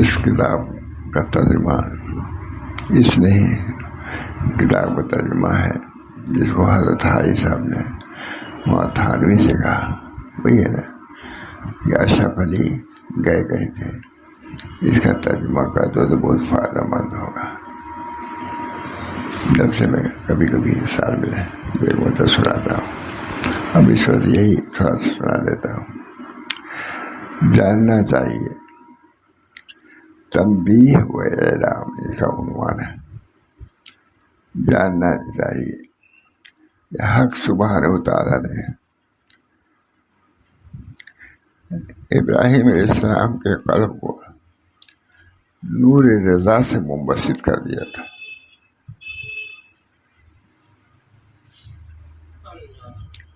اس کتاب کا ترجمہ اس نے کتاب کا ترجمہ ہے جس کو حضرت حاجی صاحب نے وہاں تھانوی سے کہا، وہی ہے نا کہ اشرف علی گئے کہیں تھے، اس کا ترجمہ کر دو تو بہت فائدہ مند ہوگا۔ جب سے میں کبھی کبھی سال میں ایک مرتبہ سناتا ہوں، اب اس وقت یہی تھوڑا سنا دیتا ہوں۔ جاننا چاہیے، تنبیہ و اعلام اس کا عنوان ہے۔ جاننا چاہیے کہ حق سبحانہ و تعالیٰ نے ابراہیم علیہ السلام کے قلب کو نور رضا سے منبسط کر دیا تھا۔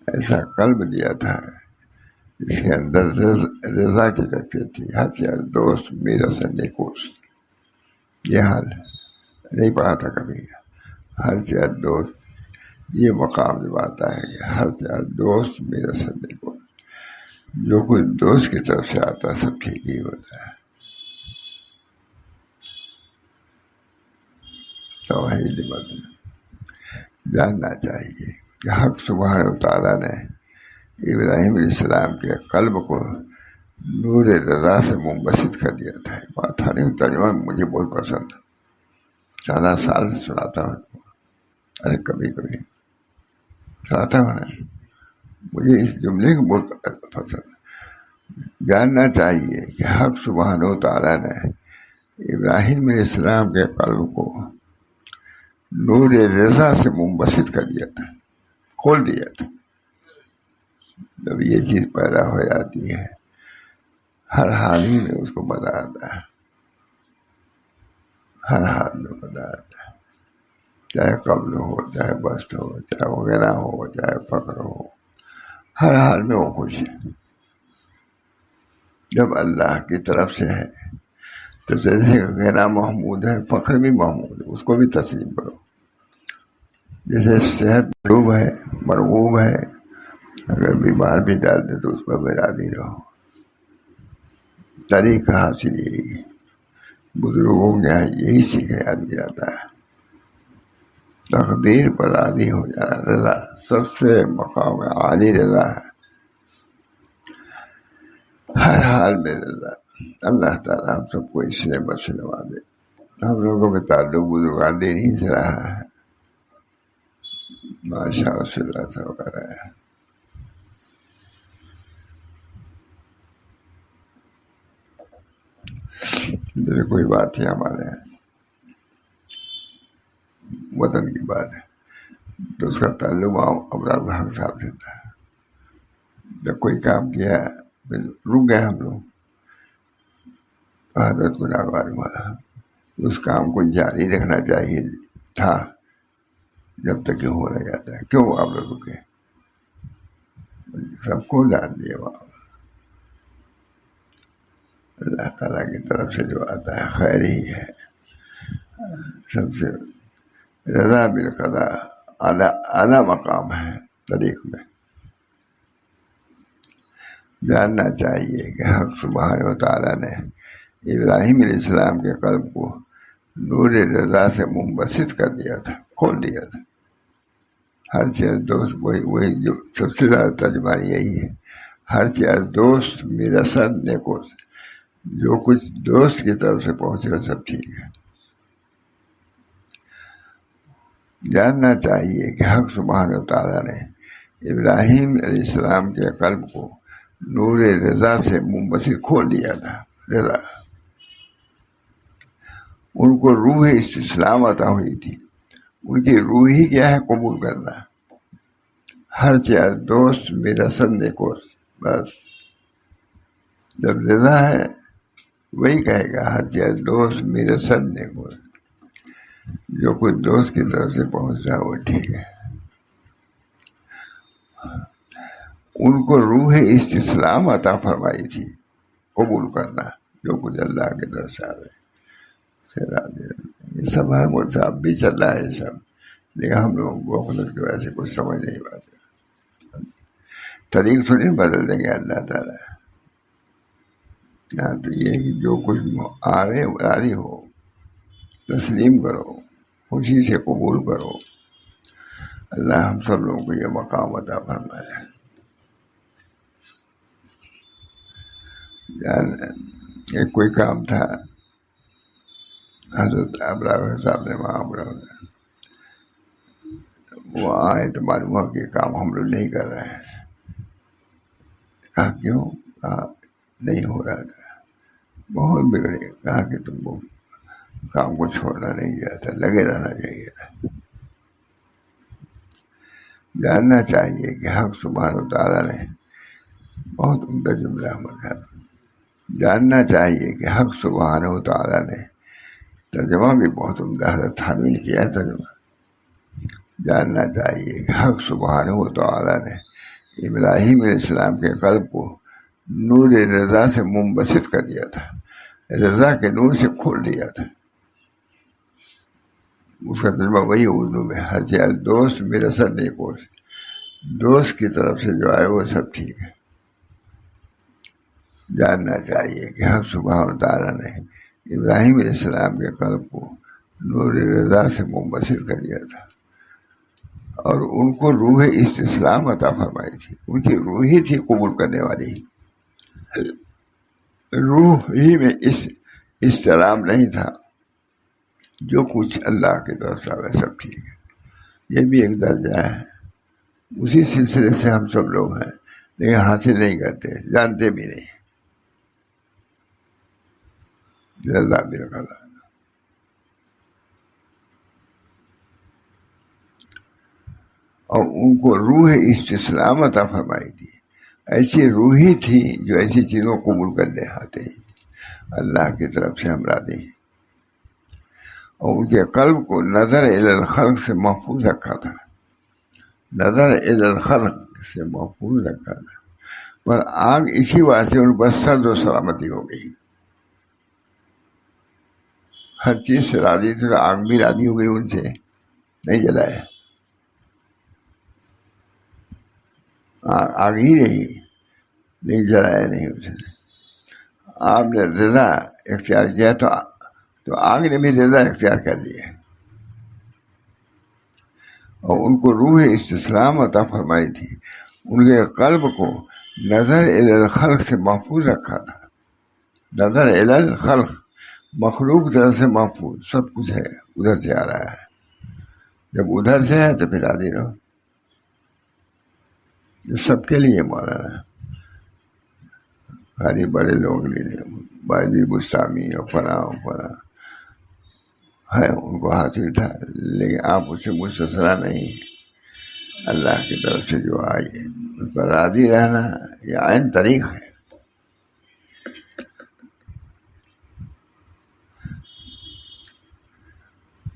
ایسا قلب دیا تھا جس کے اندر رضا کی کیفیت تھی۔ ہر چیز دوست میرا سے نیکوست، یہ حال نہیں پڑھا تھا کبھی۔ ہر چیز دوست، یہ مقام جب آتا ہے کہ ہر چیز دوست میرا سے نیکوست، جو کچھ دوست کی طرف سے آتا ہے سب ٹھیک ہی ہوتا ہے۔ توحید مطلب جاننا چاہیے کہ حق سبحانہ و تعالیٰ نے ابراہیم علیہ السلام کے قلب کو نور رضا سے منبسط کر دیا تھا۔ بات تھانوی ترجمہ مجھے بہت پسند ہے، 14 سال سے سناتا ہوں، ارے کبھی کبھی سناتا ہوں نا، مجھے اس جملے کو بہت پسند ہے۔ جاننا چاہیے کہ حق سبحانہ و تعالیٰ نے ابراہیم علیہ السلام کے قلب کو نور رضا سے منبسط کر دیا تھا، کھول دیا تھا۔ جب یہ چیز پیدا ہو جاتی ہے ہر حال ہی میں اس کو مزہ آتا ہے، ہر حال میں مزہ آتا ہے، چاہے قبل ہو، چاہے بست ہو، چاہے وغیرہ ہو، چاہے فقر ہو، ہر حال میں وہ خوش ہے۔ جب اللہ کی طرف سے ہے تو جیسے غنا محمود ہے، فخر بھی محمود ہے، اس کو بھی تسلیم کرو۔ جیسے صحت مطلوب ہے، مرغوب ہے، اگر بیمار بھی ڈال دے تو اس پر بیراضی رہو۔ طریقہ حاصل یہی ہے، بزرگوں کے یہاں یہی سکھایا جاتا ہے۔ تقدیر پر راضی ہو جانا، رضا سب سے مقام عالی رضا ہے، ہر حال میں رضا۔ اللہ تعالیٰ ہم سب کو اس نعمت سے نوازے۔ ہم لوگوں کے تعلق بزرگان دین ہی سے رہا ہے، ماشاء اللہ سے وغیرہ ہے۔ ادھر کوئی بات ہے ہمارے وطن کی بات ہے تو اس کا تعلق ابرار الحق صاحب سے تھا۔ جب کوئی کام کیا پھر رک گئے ہم لوگ، حضرت کو ناگوار ہوا، اس کام کو جاری رکھنا چاہیے تھا جب تک کہ ہو رہ جاتا ہے، کیوں آپ لوگ رکے؟ سب کو ڈال دیا وہاں۔ اللہ تعالیٰ کی طرف سے جو آتا ہے خیر ہی ہے، سب سے رضا بالقضاء اعلیٰ مقام ہے طریق میں۔ جاننا چاہیے کہ حق سبحانہ و تعالیٰ نے ابراہیم علیہ السلام کے قلب کو نور رضا سے منبسط کر دیا تھا، کھول دیا تھا۔ ہر چیز دوست، وہی جو سب سے زیادہ ترجمہ یہی ہے، ہر چیز دوست میرا صد نیکوست، جو کچھ دوست کی طرف سے پہنچے گا سب ٹھیک ہے۔ جاننا چاہیے کہ حق سبحانہ و تعالیٰ نے ابراہیم علیہ السلام کے قلب کو نور رضا سے منبسط کھول دیا تھا، رضا۔ ان کو روح استسلام عطا ہوئی تھی، ان کی روح ہی کیا ہے؟ قبول کرنا۔ ہر چیز دوست میرا صد نیکوست، بس جب رضا ہے وہی کہے گا ہر چیز دوست میرا صد نیکوست، جو کچھ دوست کی طرف سے پہنچ رہا ہے وہ ٹھیک ہے۔ ان کو روح استسلام عطا فرمائی تھی، قبول کرنا جو کچھ اللہ کی طرف سے آئے۔ یہ سب ہے مجھ سے اب بھی چل رہا ہے یہ سب، لیکن ہم لوگ غفلت کی وجہ سے کچھ سمجھ نہیں پاتے۔ طریق تھوڑی بدل دیں گے اللہ تعالیٰ، یہاں تو یہ کہ جو کچھ آوے راضی ہو، تسلیم کرو، خوشی سے قبول کرو۔ اللہ ہم سب لوگوں کو یہ مقام عطا فرمائے۔ ایک کوئی کام تھا، حضرت ابراہیم صاحب نے وہاں وہ آئے تو معلوم ہوا کہ کام ہم لوگ نہیں کر رہے ہیں۔ کہا کیوں؟ کہا نہیں ہو رہا تھا، بہت بگڑے۔ کہا کہ تم کو کام کو چھوڑنا نہیں چاہتا، لگے رہنا چاہیے تھا۔ جاننا چاہیے کہ حق سبحانہ و تعالیٰ نے بہت عمدہ جملہ ہے، جاننا چاہیے کہ حق سبحانہ و تعالیٰ نے، ترجمہ بھی بہت عمدہ حضرت تھانوی نے کیا ہے ترجمہ۔ جاننا چاہیے کہ حق سبحانہ و تعالیٰ نے ابراہیم علیہ السلام کے قلب کو نور رضا سے منبسط کر دیا تھا، رضا کے نور سے کھول دیا تھا۔ اس کا ترجمہ وہی اردو میں، ہر چیز دوست میرا سر نہیں پہنچ، دوست کی طرف سے جو آئے وہ سب ٹھیک ہے۔ جاننا چاہیے کہ حق سبحانہ تعالیٰ نے ابراہیم علیہ السلام کے قلب کو نور رضا سے منبسط کر دیا تھا، اور ان کو روح استسلام عطا فرمائی تھی۔ ان کی روح ہی تھی قبول کرنے والی، روح ہی میں استسلام نہیں تھا۔ جو کچھ اللہ کی طرف سے آئے سب ٹھیک ہے۔ یہ بھی ایک درجہ ہے، اسی سلسلے سے ہم سب لوگ ہیں، لیکن حاصل نہیں کرتے، جانتے بھی نہیں۔ اللہ بھی رکھا، اور ان کو روح استسلام عطا فرمائی تھی۔ ایسی روحی تھی جو ایسی چیزوں کو قبول کر لے آتے ہیں، اللہ کی طرف سے ہم راضی ہیں۔ اور ان کے قلب کو نظر الی الخلق سے محفوظ رکھا تھا، نظر الی الخلق سے محفوظ رکھا تھا، پر آگ اسی واسطے ان پر سرد و سلامتی ہو گئی۔ ہر چیز سے راضی تھی تو آگ بھی راضی ہو گئی، ان سے نہیں جلائے، آگ ہی نہیں جلایا نہیں اسے۔ آپ نے رضا اختیار کیا تو آگ نے بھی رضا اختیار کر لیا، اور ان کو روح استسلام عطا فرمائی تھی۔ ان کے قلب کو نظر الی الخلق سے محفوظ رکھا تھا، نظر الی الخلق، مخلوق طرف سے محفوظ، سب کچھ ہے ادھر سے آ رہا ہے، جب ادھر سے ہے تو پھر راضی رہو۔ سب کے لیے مولانا، خالی بڑے لوگ نہیں، باجی بستامی اور فلاں ہے، ان کو حاصل تھا، لیکن آپ اس سے مستثنا نہیں۔ اللہ کی طرف سے جو آئی اس پر راضی رہنا یہ عین طریق ہے۔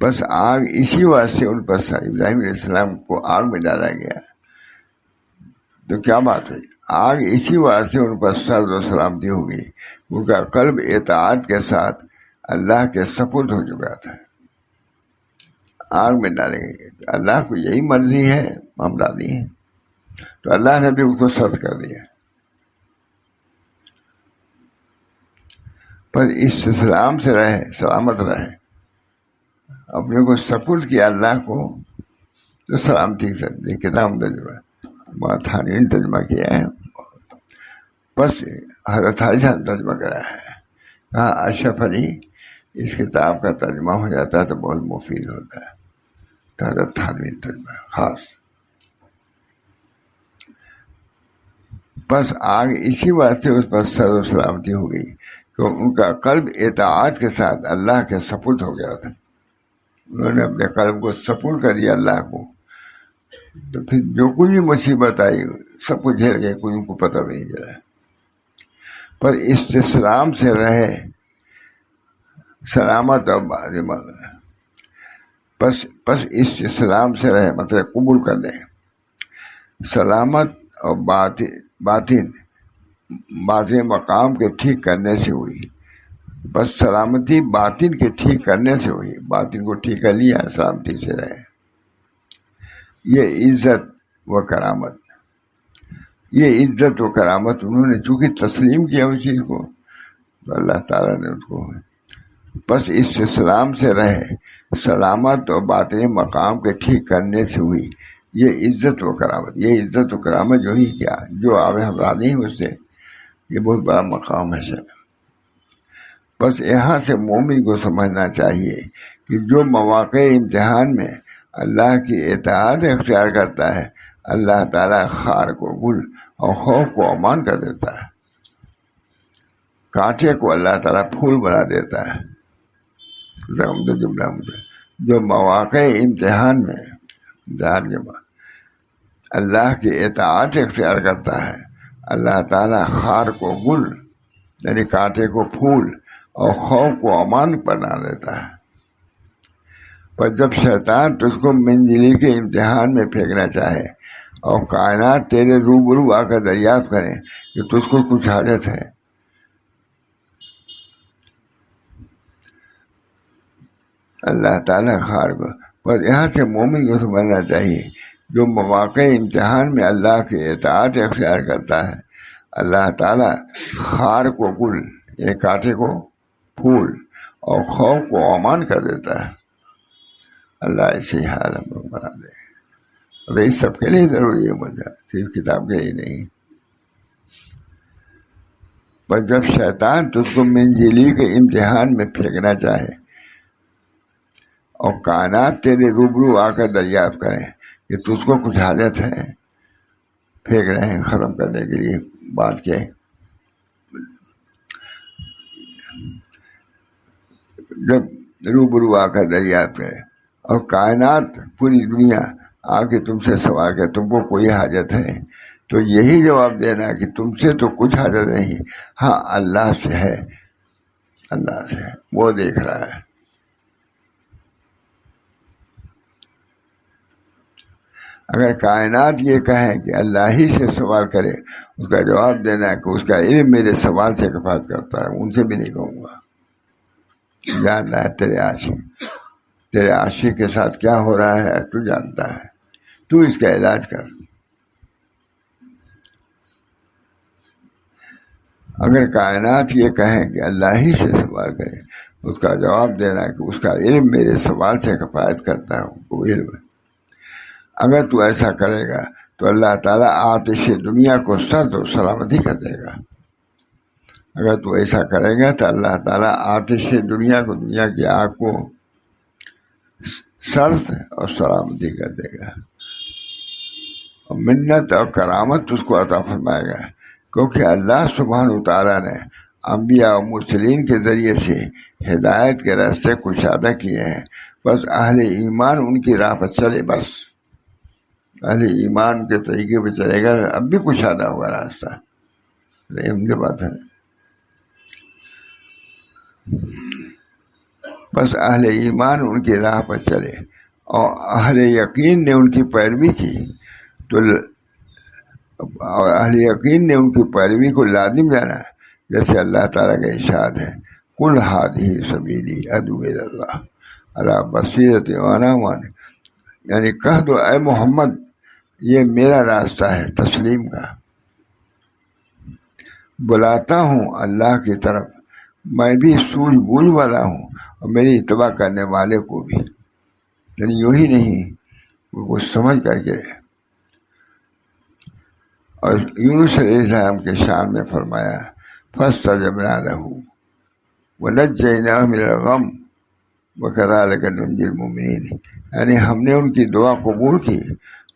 بس آگ اسی واسطے ان پر ابراہیم علیہ السلام کو آگ میں ڈالا گیا، تو کیا بات ہے؟ آگ اسی واسطے ان پر سرد و سلامتی ہو گئی، ان کا قلب اطاعت کے ساتھ اللہ کے سپرد ہو چکا تھا۔ آگ میں ڈالے گئے، اللہ کو یہی مرضی ہے، ہم ڈالی ہیں، تو اللہ نے بھی اس کو سرد کر دیا۔ پر استسلام سے رہے، سلامت رہے، اپنے کو سپرد کیا اللہ کو، تو سلامتی سے کتنا تجربہ بات تھانوی نے ترجمہ کیا ہے، بس حضرت حاجی ترجمہ کرا ہے۔ ہاں اشرف علی اس کتاب کا ترجمہ ہو جاتا ہے تو بہت مفید ہوتا ہے، تو حضرت تھانوی ترجمہ خاص۔ بس آگ اسی واسطے اس پر سر و سلامتی ہو گئی کہ ان کا قلب اطاعت کے ساتھ اللہ کے سپرد ہو گیا تھا۔ انہوں نے اپنے قلب کو سپرد کر دیا اللہ کو، تو پھر جو کچھ بھی مصیبت آئی سب کو جھیل گئے، کوئی ان کو پتہ نہیں چلا۔ پر استسلام سے رہے، سلامت اور پس استسلام سے رہے مطلب قبول کر لیں، سلامت اور باطن مقام کے ٹھیک کرنے سے ہوئی۔ بس سلامتی باطن کے ٹھیک کرنے سے ہوئی، باطن کو ٹھیک کر لیا، سلامتی سے رہے۔ یہ عزت و کرامت انہوں نے چونکہ تسلیم کیا اس چیز کو، تو اللہ تعالیٰ نے اس کو بس اس اسلام سے رہے، سلامت اور باطنی مقام کے ٹھیک کرنے سے ہوئی یہ عزت و کرامت۔ یہ عزت و کرامت جو ہی کیا جو آپ ہمراہ نہیں اس سے، یہ بہت بڑا مقام ہے سر۔ بس یہاں سے مومن کو سمجھنا چاہیے کہ جو مواقع امتحان میں اللہ کی اطاعت اختیار کرتا ہے، اللہ تعالیٰ خار کو گل اور خوف کو امان کر دیتا ہے، کانٹے کو اللہ تعالیٰ پھول بنا دیتا ہے۔ جملہ مجھے جو مواقع امتحان میں کے بعد اللہ کی اطاعت اختیار کرتا ہے، اللہ تعالیٰ خار کو گل یعنی کانٹے کو پھول اور خوف کو امان بنا دیتا ہے۔ پر جب شیطان تجھ کو منزلی کے امتحان میں پھینکنا چاہے اور کائنات تیرے روبرو آ کر دریافت کریں کہ تجھ کو کچھ حاجت ہے، اللہ تعالیٰ خار کو، پر یہاں سے مومن کو سمجھنا چاہیے جو مواقع امتحان میں اللہ کی اطاعت اختیار کرتا ہے، اللہ تعالیٰ خار کو گل یہ کانٹے کو پھول اور خوف کو امان کر دیتا ہے۔ اللہ ایسے ہی حال ہم لوگ بنا دے۔ اور اس سب کے لیے ضروری ہے مجھے، صرف کتاب کے ہی نہیں۔ پر جب شیطان تجھ کو منزلی کے امتحان میں پھینکنا چاہے اور کائنات تیرے روبرو آ کر دریافت کریں کہ تجھ کو کچھ حاجت ہے، پھینک رہے ہیں ختم کرنے کے لیے بات کے، جب روبرو آ کر دریافت کرے اور کائنات پوری دنیا آ کے تم سے سوال کرے تم کو کوئی حاجت ہے، تو یہی جواب دینا کہ تم سے تو کچھ حاجت نہیں، ہاں اللہ سے ہے، اللہ سے ہے، وہ دیکھ رہا ہے۔ اگر کائنات یہ کہیں کہ اللہ ہی سے سوال کرے، اس کا جواب دینا ہے کہ اس کا علم میرے سوال سے کفایت کرتا ہے، ان سے بھی نہیں کہوں گا۔ جان رہا ہے تیرے عاشق کے ساتھ کیا ہو رہا ہے تو جانتا ہے، تو اس کا علاج کر۔ اگر کائنات یہ کہیں کہ اللہ ہی سے سوال کرے، اس کا جواب دینا ہے کہ اس کا علم میرے سوال سے کفایت کرتا ہے، وہ علم ہے۔ اگر تو ایسا کرے گا تو اللہ تعالیٰ آتش دنیا کو سرد و سلامتی کر دے گا۔ اگر تو ایسا کرے گا تو اللہ تعالیٰ آتش دنیا کو، دنیا کی آگ کو سرد اور سلامتی کر دے گا، اور منت اور کرامت اس کو عطا فرمائے گا، کیونکہ اللہ سبحانہ وتعالیٰ نے انبیاء و مرسلین کے ذریعے سے ہدایت کے راستے کشادہ کیے ہیں، بس اہل ایمان ان کی راہ پر چلے، بس اہل ایمان کے طریقے پہ چلے گا، اب بھی کشادہ ہوگا راستہ۔ ان کی بات ہے، بس اہل ایمان ان کی راہ پر چلے اور اہل یقین نے ان کی پیروی کی تو، اور اہل یقین نے ان کی پیروی کو لازم جانا، جیسے اللہ تعالیٰ کا ارشاد ہے، قل ھذہ سبیلی ادعو الی اللہ علی بصیرۃ وانا من، یعنی کہہ دو اے محمد یہ میرا راستہ ہے تسلیم کا، بلاتا ہوں اللہ کی طرف، میں بھی سوجھ بوجھ والا ہوں اور میری اتباع کرنے والے کو بھی، یعنی یوں ہی نہیں وہ کچھ سمجھ کر کے۔ اور یونس علیہ السلام کے شان میں فرمایا فاستجبنا له ونجیناہ من الغم وکذالک ننجی المؤمنین، یعنی ہم نے ان کی دعا قبول کی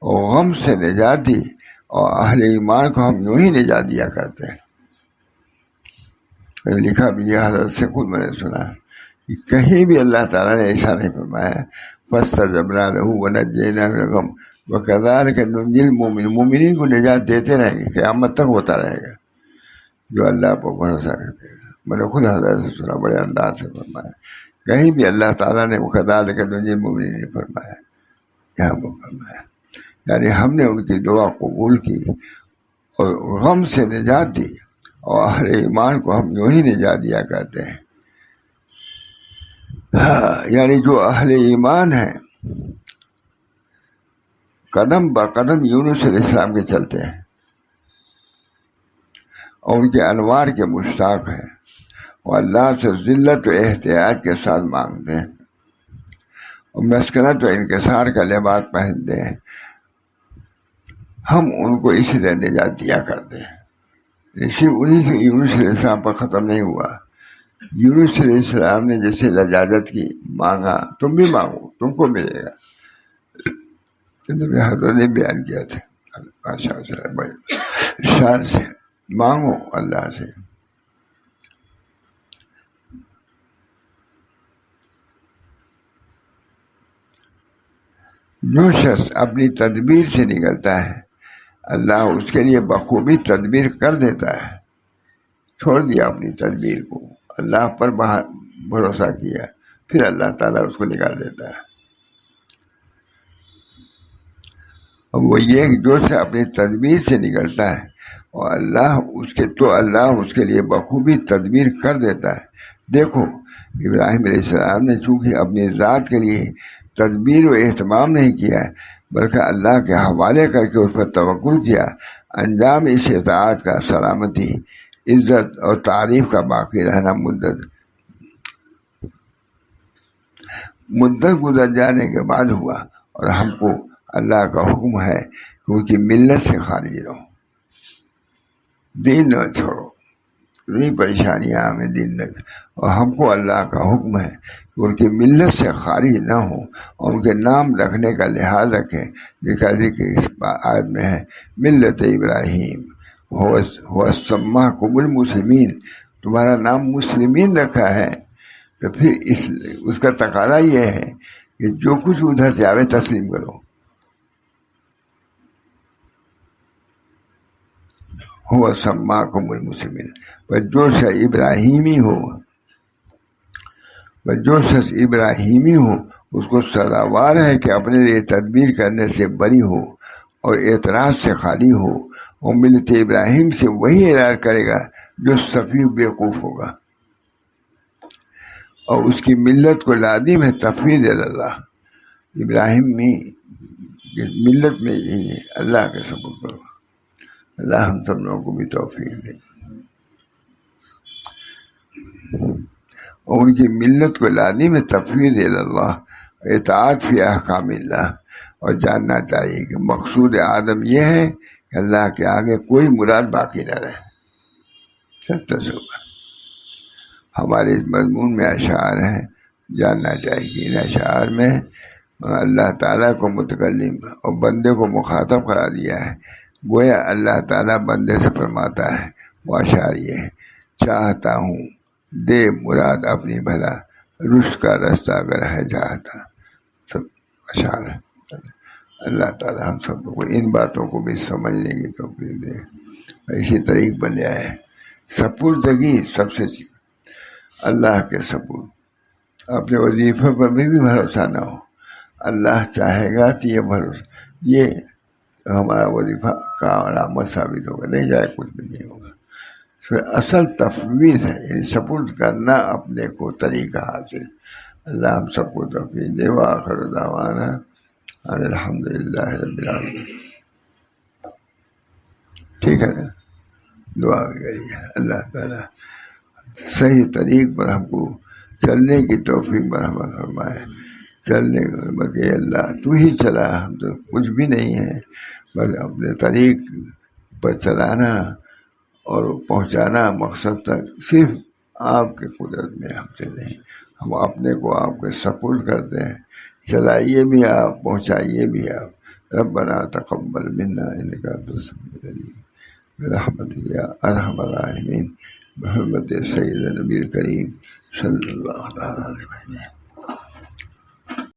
اور غم سے نجات دی، اور اہل ایمان کو ہم یوں ہی نجات دیا کرتے ہیں۔ لکھا بھی یہ حضرت سے خود میں نے سنا کہ کہیں بھی اللہ تعالیٰ نے ایسا نہیں فرمایا فاستجبنا له ونجیناہ من الغم وکذالک ننجی المؤمنین، مومنین کو نجات دیتے رہیں گے، قیامت تک ہوتا رہے گا جو اللہ پر بھروسہ کرتے ہیں۔ میں نے خود حضرت سے سنا، بڑے انداز سے فرمایا، کہیں بھی اللہ تعالیٰ نے وکذالک ننجی المؤمنین نہیں فرمایا، یہاں وہ فرمایا، یعنی ہم نے ان کی دعا قبول کی اور غم سے نجات دی، اور اہل ایمان کو ہم یوں ہی نجات دیا کرتے ہیں۔ یعنی جو اہل ایمان ہیں قدم با قدم یونس علیہ السلام کے چلتے ہیں اور ان کے انوار کے مشتاق ہیں، وہ اللہ سے ذلت و احتیاط کے ساتھ مانگتے ہیں اور مسکنت و انکسار کا لباس پہنتے ہیں، ہم ان کو اسی طرح نجات دیا کرتے ہیں۔ صرف انہیں سے یونس علیہ السلام پر ختم نہیں ہوا۔ یونس علیہ السلام نے جیسے لجاجت کی مانگا، تم بھی مانگو تم کو ملے گا۔ حضرت نے بیان کیا تھا شان سے، مانگو اللہ سے۔ جو شخص اپنی تدبیر سے نکلتا ہے اللہ اس کے لیے بخوبی تدبیر کر دیتا ہے۔ چھوڑ دیا اپنی تدبیر کو، اللہ پر بھروسہ کیا، پھر اللہ تعالیٰ اس کو نکال دیتا ہے۔ اور وہ یہ کہ جو سے اپنی تدبیر سے نکلتا ہے اور اللہ اس کے لیے بخوبی تدبیر کر دیتا ہے۔ دیکھو ابراہیم علیہ السلام نے چونکہ اپنی ذات کے لیے تدبیر و اہتمام نہیں کیا بلکہ اللہ کے حوالے کر کے اس پر توکل کیا، انجام اس اطاعت کا سلامتی، عزت اور تعریف کا باقی رہنا مدت گزر جانے کے بعد ہوا۔ اور ہم کو اللہ کا حکم ہے کہ ان کی ملت سے خارج رہو، دین نہ چھوڑو، اتنی پریشانیاں ہمیں دین نہ، اور ہم کو اللہ کا حکم ہے کہ ان کی ملت سے خارج نہ ہو اور ان کے نام رکھنے کا لحاظ رکھیں، جیسا ذکر اس آیت میں ہے، ملت ابراہیم ہو سماکم المسلمین، تمہارا نام مسلمین رکھا ہے۔ تو پھر اس کا تقاضا یہ ہے کہ جو کچھ ادھر سے آوے تسلیم کرو۔ ہو سماکم المسلمین، بس جو شخص ابراہیمی ہو اس کو سزاوار ہے کہ اپنے لیے تدبیر کرنے سے بری ہو اور اعتراض سے خالی ہو، اور ملت ابراہیم سے وہی اعراض کرے گا جو سفیہ بیوقوف ہوگا، اور اس کی ملت کو لازم ہے تفویض اللہ۔ ابراہیم میں ملت میں یہی ہے، اللہ کے سبب کرو۔ اللہ ہم سب لوگوں کو بھی توفیق دے، اور ان کی ملت کو لازم ہے تفویض اللہ، اطاعت فی احکام اللہ، اور جاننا چاہیے کہ مقصود آدم یہ ہے کہ اللہ کے آگے کوئی مراد باقی نہ رہے۔ سب تصور ہمارے اس مضمون میں اشعار ہیں، جاننا چاہیے کہ ان اشعار میں اللہ تعالیٰ کو متکلم اور بندے کو مخاطب قرار دیا ہے۔ گویا اللہ تعالیٰ بندے سے فرماتا ہے، وہ اشعار یہ ہے، چاہتا ہوں دے مراد اپنی بھلا، رشد کا رستہ اگر ہے چاہتا۔ سب اشعار ہے۔ اللہ تعالیٰ ہم سب کو ان باتوں کو بھی سمجھنے کی توفیق دے، اسی طریق بن جائے۔ سپردگی سب سے اللہ کے سپرد، اپنے وظیفے پر بھی بھروسہ نہ ہو، اللہ چاہے گا تو یہ بھروسہ، یہ ہمارا وظیفہ کارآمد ثابت ہوگا، نہیں جائے کچھ بھی نہیں ہوگا۔ پھر اصل تفویض ہے، یعنی سپرد کرنا اپنے کو طریقہ حاصل۔ اللہ ہم سب کو توفیق دے۔ وآخر دعوانا ان الحمد للہ رب العالمین۔ ٹھیک ہے نا، دعا کریے اللہ تعالیٰ صحیح طریق پر ہم کو چلنے کی توفیق مرحمت فرمائے، چلنے بلکہ اللہ تو ہی چلا، ہم تو کچھ بھی نہیں ہے، بس اپنے طریق پر چلانا اور پہنچانا مقصد تک صرف آپ کے قدرت میں، ہم سے نہیں۔ ہم اپنے کو آپ کے سپرد کرتے ہیں، چلائیے بھی آپ، پہنچائیے بھی آپ۔ ربنا تقبل منا انک انت السمیع العلیم برحمتک یا ارحم الراحمین، محمد سید نبی کریم صلی اللہ علیہ وسلم۔